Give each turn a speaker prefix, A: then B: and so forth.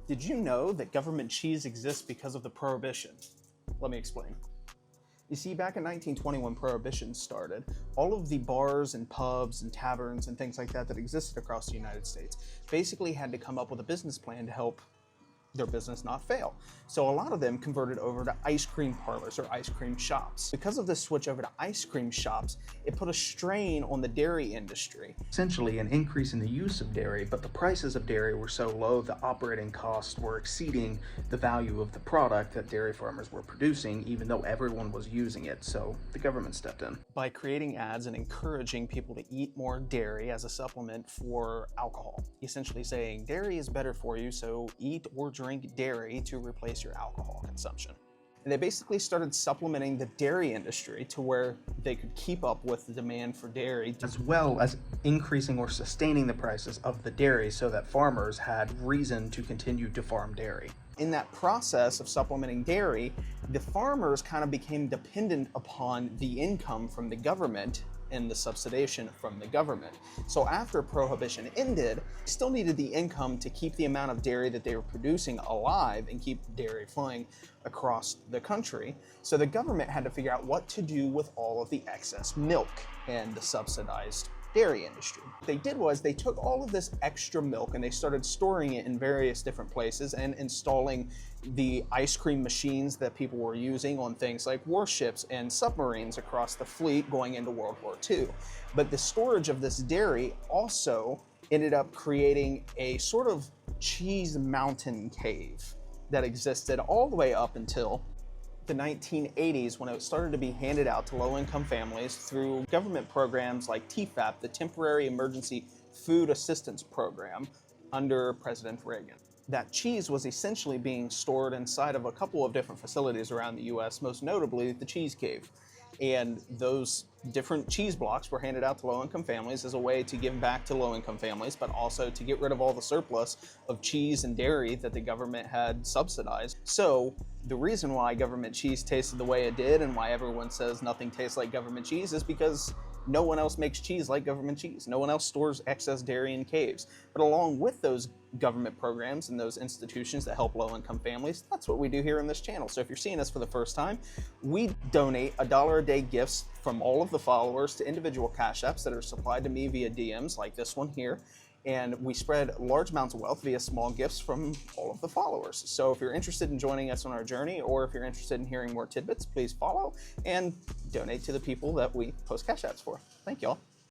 A: Did you know that government cheese exists because of the prohibition? Let me explain. You see, back in 1920 when Prohibition started, all of the bars and pubs and taverns and things like that that existed across the United States basically had to come up with a business plan to help their business not fail. So a lot of them converted over to ice cream parlors or ice cream shops. Because of this switch over to ice cream shops, it put a strain on the dairy industry. Essentially an increase in the use of dairy, but the prices of dairy were so low the operating costs were exceeding the value of the product that dairy farmers were producing, even though everyone was using it, so the government stepped in. By creating ads and encouraging people to eat more dairy as a supplement for alcohol, essentially saying dairy is better for you, so eat or drink dairy to replace your alcohol consumption. And they basically started supplementing the dairy industry to where they could keep up with the demand for dairy, as well as increasing or sustaining the prices of the dairy so that farmers had reason to continue to farm dairy. In that process of supplementing dairy, the farmers kind of became dependent upon the income from the government and the subsidization from the government. So after Prohibition ended, they still needed the income to keep the amount of dairy that they were producing alive and keep dairy flowing across the country. So the government had to figure out what to do with all of the excess milk and the subsidized dairy industry. What they did was they took all of this extra milk and they started storing it in various different places and installing the ice cream machines that people were using on things like warships and submarines across the fleet going into World War II. But the storage of this dairy also ended up creating a sort of cheese mountain cave that existed all the way up until the 1980s, when it started to be handed out to low-income families through government programs like TFAP, the Temporary Emergency Food Assistance Program, under President Reagan. That cheese was essentially being stored inside of a couple of different facilities around the US, most notably the Cheese Cave. And those different cheese blocks were handed out to low-income families as a way to give back to low-income families, but also to get rid of all the surplus of cheese and dairy that the government had subsidized. So the reason why government cheese tasted the way it did and why everyone says nothing tastes like government cheese is because no one else makes cheese like government cheese. No one else stores excess dairy in caves. But along with those government programs and those institutions that help low-income families, that's what we do here on this channel. So if you're seeing us for the first time, we donate $1 a day gifts from all of the followers to individual cash apps that are supplied to me via DMs like this one here. And we spread large amounts of wealth via small gifts from all of the followers. So if you're interested in joining us on our journey, or if you're interested in hearing more tidbits, please follow and donate to the people that we post cash apps for. Thank y'all.